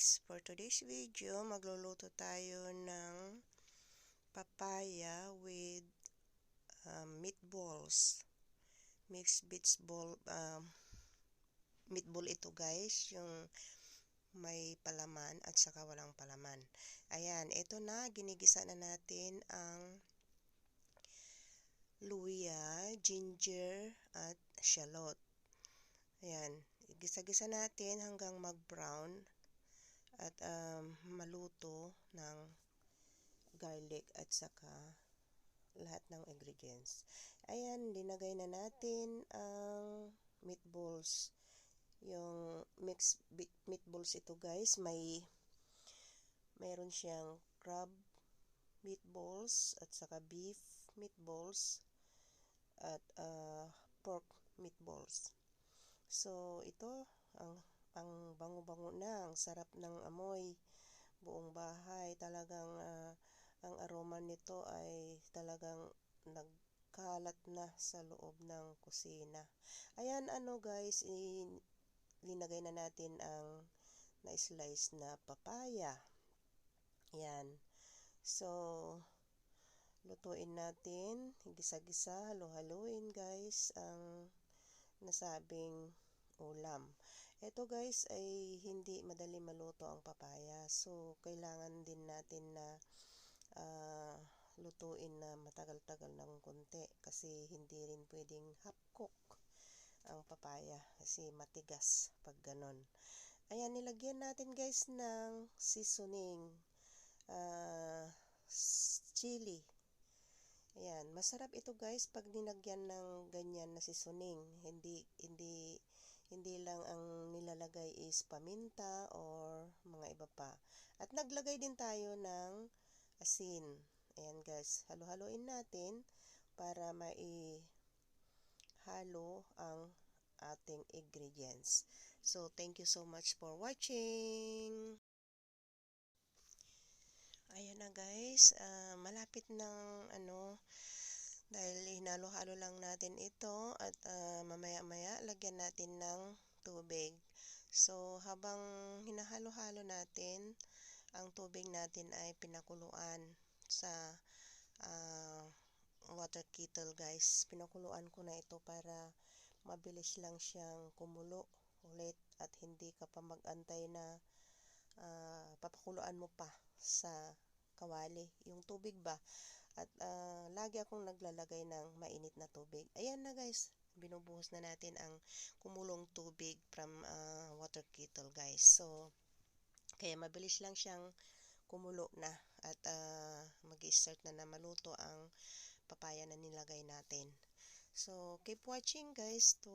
guys, for today's video, magluluto tayo ng papaya with meatballs. Mixed meatball ito guys, yung may palaman at saka walang palaman. Ayan, ito na, ginigisa na natin ang luya, ginger at shallot. Ayan, gisa-gisa natin hanggang mag-brown at maluto ng garlic at saka lahat ng ingredients. Ayan, linagay na natin ang meatballs. Yung mixed meatballs ito guys, mayroon siyang crab meatballs at saka beef meatballs at pork meatballs. So ito ang bango-bango na, ang sarap ng amoy, buong bahay talagang ang aroma nito ay talagang nagkalat na sa loob ng kusina. Ayan, guys, linagay na natin ang na-slice na papaya. Ayan, so lutuin natin, gisa-gisa, halo-haluin guys ang nasabing ulam. Ito guys ay hindi madali maluto ang papaya. So kailangan din natin na lutuin na matagal-tagal ng konti kasi hindi rin pwedeng half cook ang papaya kasi matigas pag ganon. Ayan, nilagyan natin guys ng seasoning, chili. Ayan, masarap ito guys pag ninagyan ng ganyan na seasoning. Hindi lang ang nilalagay is paminta or mga iba pa. At naglagay din tayo ng asin. Ayan guys, halo-haloin natin para maihalo ang ating ingredients. So, thank you so much for watching. Ayan na guys, malapit ng dahil hinalo-halo lang natin ito at mamaya-maya lagyan natin ng tubig. So habang hinahalo-halo natin, ang tubig natin ay pinakuluan sa water kettle guys. Pinakuluan ko na ito para mabilis lang siyang kumulo ulit at hindi ka pa mag-antay na papakuluan mo pa sa kawali yung tubig ba. At lagi akong naglalagay ng mainit na tubig. Ayan na guys, binubuhos na natin ang kumulong tubig from water kettle guys. So kaya mabilis lang siyang kumulo na at mag-start na maluto ang papaya na nilagay natin. So keep watching guys to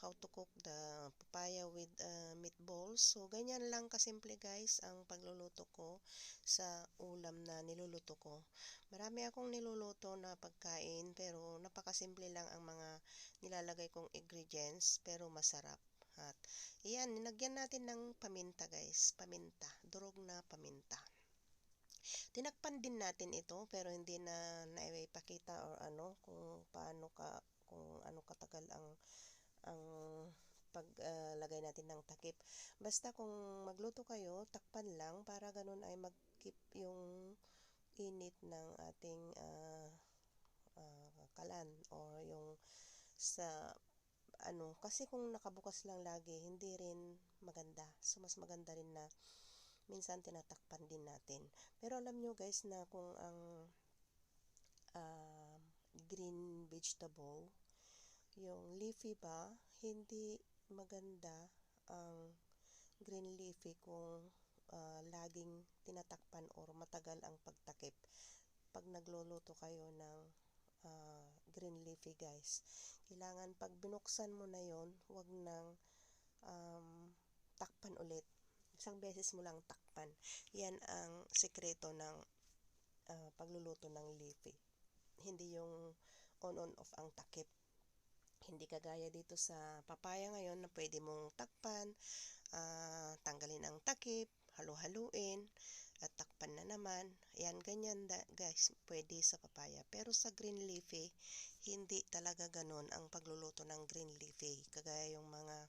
how to cook the papaya with meatballs. So ganyan lang kasimple guys ang pagluluto ko sa ulam na niluluto ko. Marami akong niluluto na pagkain pero napakasimple lang ang mga nilalagay kong ingredients pero masarap. At iyan, ninagyan natin ng paminta guys, paminta, durog na paminta. Tinakpan din natin ito pero hindi na naipakita or kung ano katagal ang paglagay natin ng takip. Basta kung magluto kayo, takpan lang para ganun ay mag-keep yung init ng ating kalan or yung sa kasi kung nakabukas lang lagi hindi rin maganda. So mas maganda rin na minsan tinatakpan din natin. Pero alam nyo guys na kung ang green vegetable, yung leafy ba, hindi maganda ang green leafy kung laging tinatakpan or matagal ang pagtakip. Pag nagluluto kayo ng green leafy guys, kailangan pag binuksan mo na yon, wag nang takpan ulit. Isang beses mo lang takpan. Yan ang sekreto ng pagluluto ng leafy. Hindi yung on off ang takip. Hindi kagaya dito sa papaya ngayon na pwede mong takpan, tanggalin ang takip, halo-haluin, at takpan na naman. Ayan, ganyan guys, pwede sa papaya. Pero sa green leafy, hindi talaga ganun ang pagluluto ng green leafy. Kagaya yung mga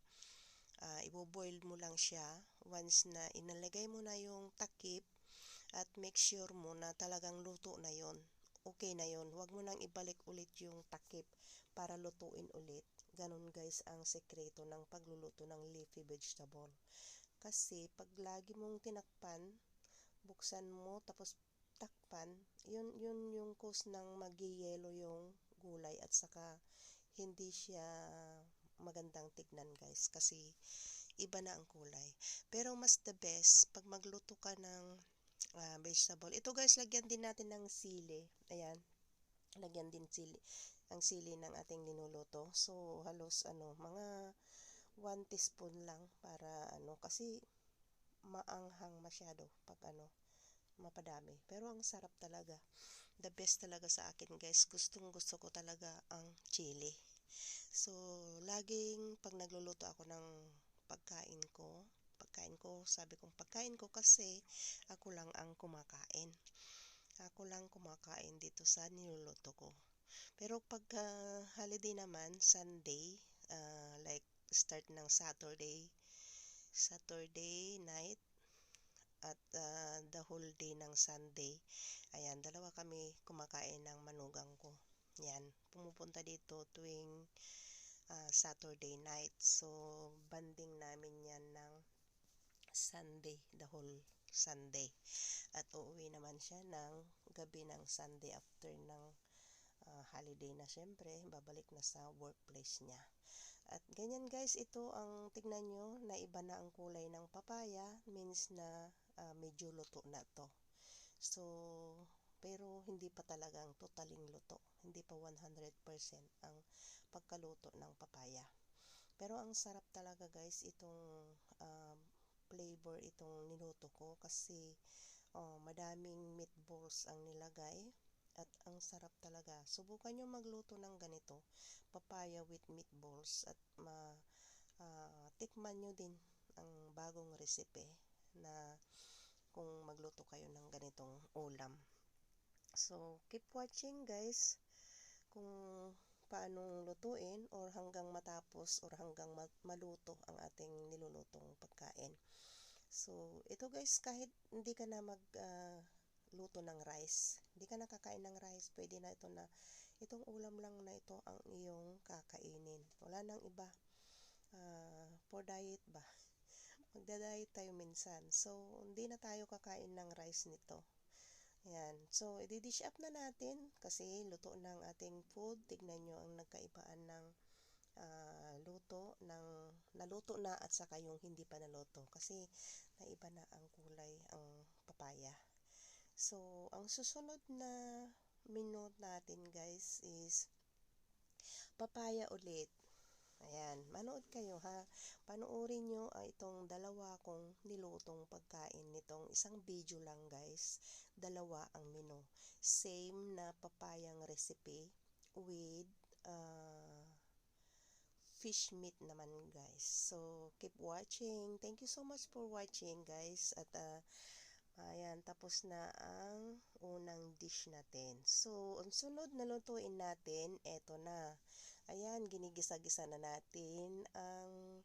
iboboil mo lang siya. Once na inalagay mo na yung takip at make sure mo na talagang luto na yon, okay na yon. Huwag mo nang ibalik ulit yung takip para lutuin ulit. Ganon guys ang sekreto ng pagluluto ng leafy vegetable. Kasi pag lagi mong tinakpan, buksan mo tapos takpan, yun yung cause ng magyeyelo yung gulay at saka hindi siya magandang tignan guys kasi iba na ang kulay. Pero mas the best pag magluto ka ng vegetable. Ito guys, lagyan din natin ng sili. Ayan, lagyan din ang sili ng ating linuluto. So halos mga 1 teaspoon lang para kasi maanghang masyado pag mapadami. Pero ang sarap talaga. The best talaga sa akin guys. Gustong gusto ko talaga ang chili. So laging pag nagluluto ako ng pagkain ko, sabi kong pagkain ko kasi ako lang ang kumakain. Ako lang kumakain dito sa niluluto ko. Pero pag holiday naman, Sunday, like start ng Saturday night at the whole day ng Sunday, ayan, dalawa kami kumakain ng manugang ko. Yan, pumupunta dito tuwing Saturday night. So, banding namin yan ng Sunday, the whole Sunday. At uuwi naman siya ng gabi ng Sunday after ng holiday na syempre, babalik na sa workplace niya. At ganyan guys, ito ang tignan nyo, na iba na ang kulay ng papaya, means na medyo luto na to. So, pero hindi pa talagang totaling luto. Hindi pa 100% ang pagkaluto ng papaya. Pero ang sarap talaga guys, itong flavor itong niluto ko kasi madaming meatballs ang nilagay at ang sarap talaga. Subukan nyo magluto ng ganito, papaya with meatballs, at tikman nyo din ang bagong recipe na kung magluto kayo ng ganitong ulam. So, keep watching guys kung paanong lutuin or hanggang matapos or hanggang maluto ang ating nilulutong pagkain. So, ito guys, kahit hindi ka na luto ng rice, hindi ka nakakain ng rice, pwede na ito na, itong ulam lang na ito ang iyong kakainin. Wala nang iba. For diet ba? Magda-diet tayo minsan. So, hindi na tayo kakain ng rice nito. Ayan. So, i-dish up na natin kasi luto ng ating food. Tignan nyo ang nagkaibaan ng luto, ng naluto na at saka yung hindi pa naluto. Kasi naiba na ang kulay, ang papaya. So, ang susunod na menu natin guys is papaya ulit. Ayan, manood kayo ha. Panoorin nyo itong dalawa kong nilutong pagkain nitong isang video lang guys. Dalawa ang menu. Same na papayang recipe with fish meat naman guys. So, keep watching. Thank you so much for watching guys. At ayan, tapos na ang unang dish natin. So, ang sunod na lutuin natin, eto na. Ayan, ginigisa-gisa na natin ang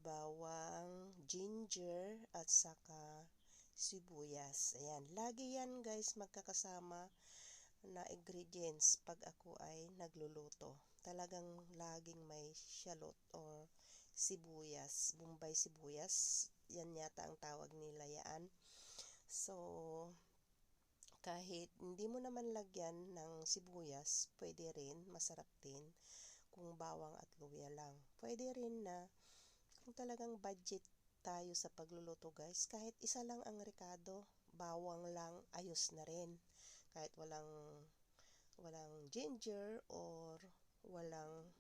bawang, ginger, at saka sibuyas. Ayan, lagi yan guys magkakasama na ingredients pag ako ay nagluluto. Talagang laging may shallot or sibuyas, bombay sibuyas. Yan yata ang tawag nila yan. So, kahit hindi mo naman lagyan ng sibuyas, pwede rin, masarap din kung bawang at luya lang. Pwede rin na kung talagang budget tayo sa pagluluto guys, kahit isa lang ang rekado, bawang lang, ayos na rin. Kahit walang ginger or walang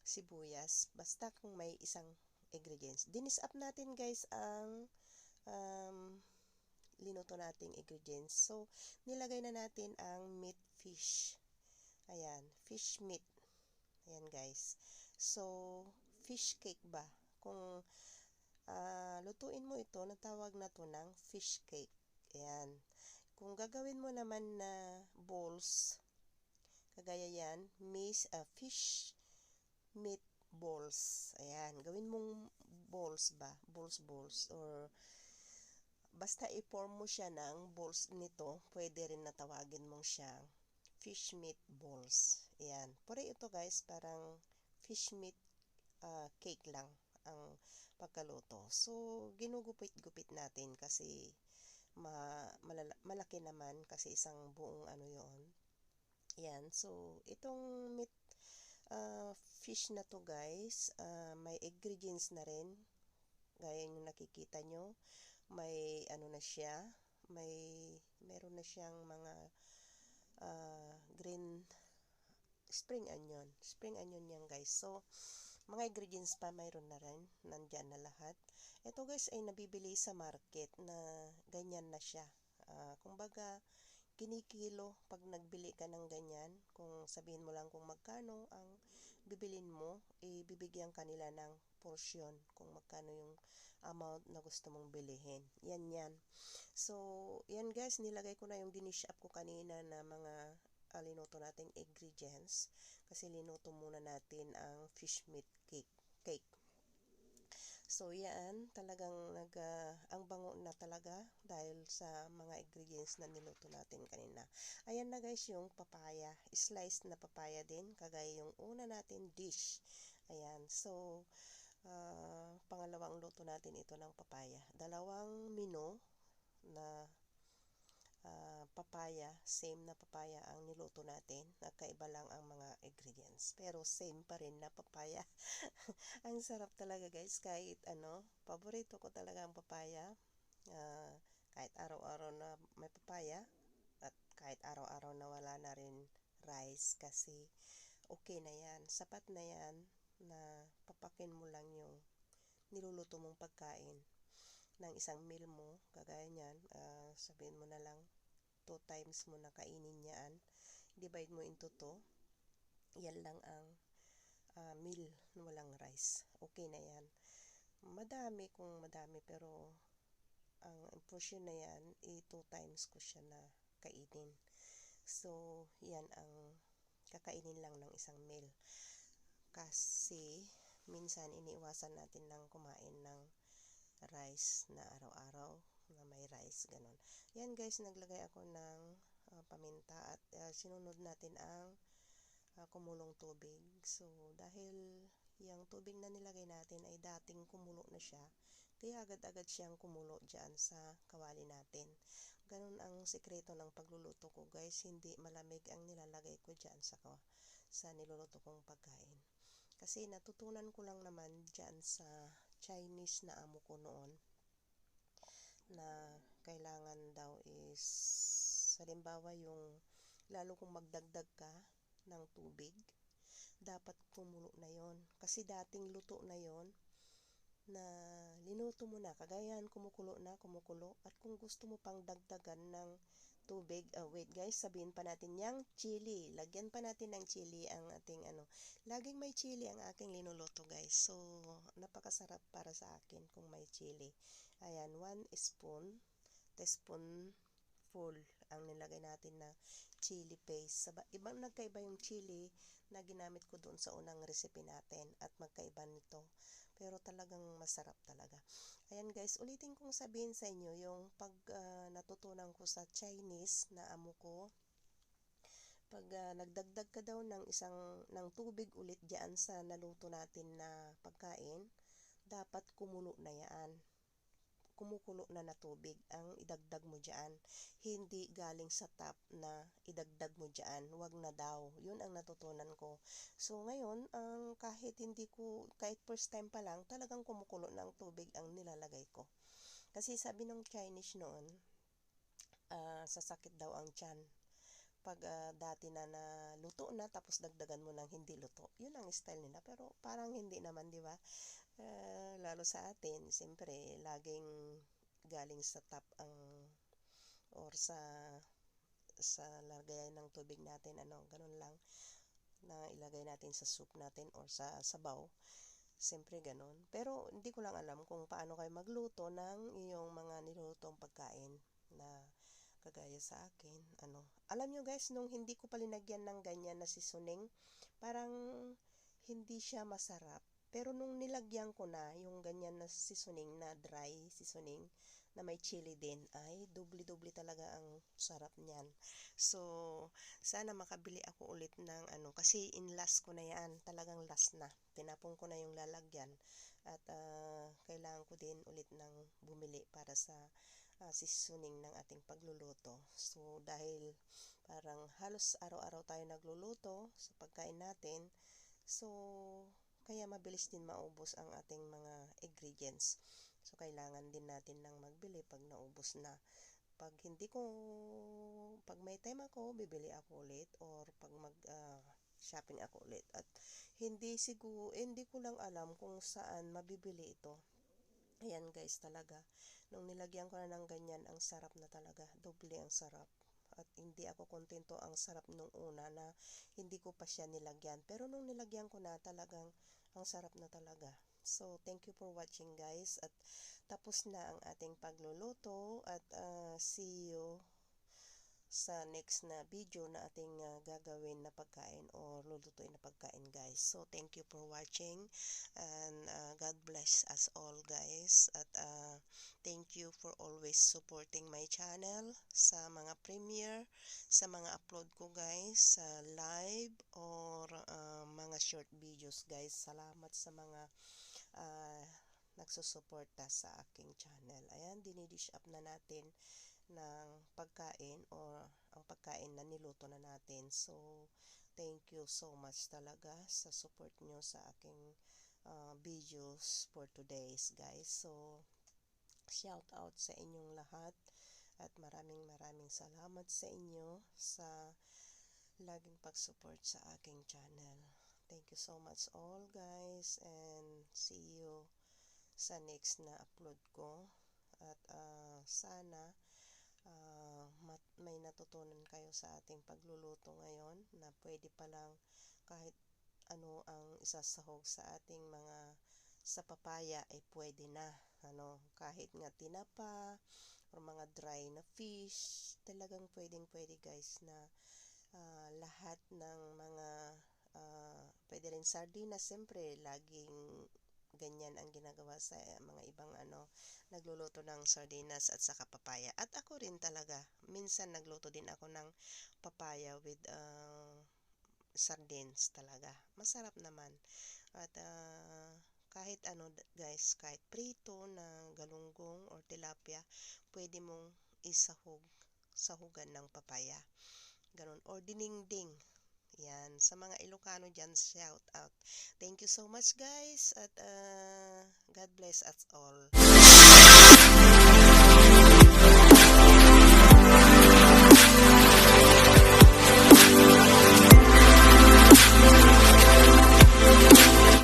sibuyas, basta kung may isang ingredients. Dinis up natin guys ang linuto nating ingredients. So, nilagay na natin ang meat fish. Ayan, fish meat. Ayan guys. So, fish cake ba? Kung lutuin mo ito, natawag na to ng fish cake. Ayan. Kung gagawin mo naman na balls, kagaya yan, fish meat balls. Ayan, gawin mong balls ba? Balls. Or basta i-form mo siya ng balls nito, pwede rin na tawagin mong siyang fish meat balls. Ayan. Pero ito guys, parang fish meat cake lang ang pagkaluto. So, ginugupit-gupit natin kasi malaki naman kasi isang buong ano yon. Yan. So, itong meat fish na to guys, may ingredients na rin. Gaya yung nakikita nyo. May ano na siya. Meron na siyang mga green spring onion. Spring onion yan guys. So, mga ingredients pa mayroon na rin. Nandyan na lahat. Ito guys ay nabibili sa market na ganyan na siya. Kumbaga, kinikilo pag nagbili ka ng ganyan. Kung sabihin mo lang kung magkano ang bibilin mo, ibibigyan kanila ng portion kung magkano yung amount na gusto mong bilihin. Yan. So, yan guys, nilagay ko na yung dinish up ko kanina na mga linuto nating ingredients kasi linuto muna natin ang fish meat cake. So, yan, talagang ang bango na talaga dahil sa mga ingredients na niluto natin kanina. Ayan na guys yung papaya, sliced na papaya din, kagaya yung una natin dish. Ayan, so, pangalawang luto natin ito ng papaya. Dalawang mino na papaya, same na papaya ang niluto natin. Nagkaiba lang ang mga ingredients. Pero same pa rin na papaya. Ang sarap talaga guys. Kahit paborito ko talaga ang papaya. Kahit araw-araw na may papaya. At kahit araw-araw na wala na rin rice. Kasi okay na yan. Sapat na yan na papakin mo lang yung niluluto mong pagkain ng isang meal mo, kagaya niyan, sabihin mo na lang 2 times mo na kainin yan, divide mo into 2, yan lang ang meal na walang rice, okay na yan. Madami kung madami, pero ang portion na yan, 2 times ko siya na kainin. So, yan ang kakainin lang ng isang meal. Kasi, minsan iniiwasan natin ng kumain ng rice na araw-araw na may rice, ganon. Yan guys, naglagay ako ng paminta at sinunod natin ang kumulong tubig. So, dahil yung tubig na nilagay natin ay dating kumulo na siya, kaya agad-agad siyang kumulo dyan sa kawali natin. Ganon ang sikreto ng pagluluto ko guys, hindi malamig ang nilalagay ko dyan sa niluluto kong pagkain. Kasi natutunan ko lang naman dyan sa Chinese na amo ko noon na kailangan daw is halimbawa yung lalo kung magdagdag ka ng tubig, dapat kumulo na yon. Kasi dating luto na yon na linuto mo na, kagayan kumukulo at kung gusto mo pang dagdagan ng tubig, wait guys, sabihin pa natin yung chili, lagyan pa natin ng chili ang ating laging may chili ang aking linuluto guys. So, napakasarap para sa akin kung may chili. Ayan, 1 teaspoon full ang nilagay natin na chili paste. Ibang nagkaiba yung chili na ginamit ko doon sa unang recipe natin at magkaiba nito. Pero talagang masarap talaga. Ayan guys, ulitin kong sabihin sa inyo yung pag natutunan ko sa Chinese na amo ko. Pag nagdagdag ka daw ng tubig ulit diyan sa naluto natin na pagkain, dapat kumulo na yan. Kumukulo na tubig ang idagdag mo diyan. Hindi galing sa tap na idagdag mo diyan. Wag na daw. Yun ang natutunan ko. So ngayon, kahit first time pa lang, talagang kumukulo ng tubig ang nilalagay ko. Kasi sabi ng Chinese noon, sasakit daw ang tiyan. Pag dati na luto na tapos dagdagan mo ng hindi luto. Yun ang style nila. Pero parang hindi naman, di ba? Lalo sa atin, siyempre, laging galing sa tap or sa lagayan ng tubig natin, ganun lang na ilagay natin sa soup natin or sa sabaw. Siyempre ganun. Pero hindi ko lang alam kung paano kayo magluto ng iyong mga nilulutong pagkain na kagaya sa akin. Alam nyo guys, nung hindi ko pa linagyan ng ganyan na seasoning, parang hindi siya masarap. Pero nung nilagyan ko na yung ganyan na seasoning na dry seasoning na may chili din, ay doble-doble talaga ang sarap niyan. So, sana makabili ako ulit ng ano, kasi in last ko na yan, talagang last na. Tinapon ko na yung lalagyan at kailangan ko din ulit ng bumili para sa seasoning ng ating pagluluto. So, dahil parang halos araw-araw tayo nagluluto sa pagkain natin, so, kaya mabilis din maubos ang ating mga ingredients. So, kailangan din natin nang magbili pag naubos na. Pag may time ako, bibili ako ulit or pag shopping ako ulit. At hindi ko lang alam kung saan mabibili ito. Ayan guys, talaga. Nung nilagyan ko na ng ganyan, ang sarap na talaga. Doble ang sarap. At hindi ako kontento ang sarap nung una na hindi ko pa siya nilagyan. Pero nung nilagyan ko na, talagang ang sarap na talaga. So, thank you for watching guys. At tapos na ang ating pagluluto. At see you sa next na video na ating gagawin na pagkain o lulutuin na pagkain guys. So, thank you for watching and God bless us all guys. At thank you for always supporting my channel sa mga premiere, sa mga upload ko guys, sa live or mga short videos guys. Salamat sa mga nagsusuporta sa aking channel. Ayan, dinidish up na natin ng pagkain o ang pagkain na niluto na natin. So, thank you so much talaga sa support nyo sa aking videos for today's guys. So, shout out sa inyong lahat at maraming salamat sa inyo sa laging pag-support sa aking channel. Thank you so much all guys and see you sa next na upload ko. At sana may natutunan kayo sa ating pagluluto ngayon na pwede palang kahit ano ang isasahog sa ating mga sa papaya ay pwede na, kahit nga tinapa or mga dry na fish, talagang pwede guys na lahat ng mga pwede rin sardinas, siyempre laging ganyan ang ginagawa sa mga ibang nagluluto ng sardinas at saka papaya. At ako rin talaga, minsan nagluto din ako ng papaya with sardines talaga. Masarap naman. At kahit guys, kahit prito na galunggong or tilapia, pwede mong sahugan ng papaya. Ganun. Or dinengdeng. Yan, sa mga Ilocano dyan, shout out. Thank you so much guys at God bless us all.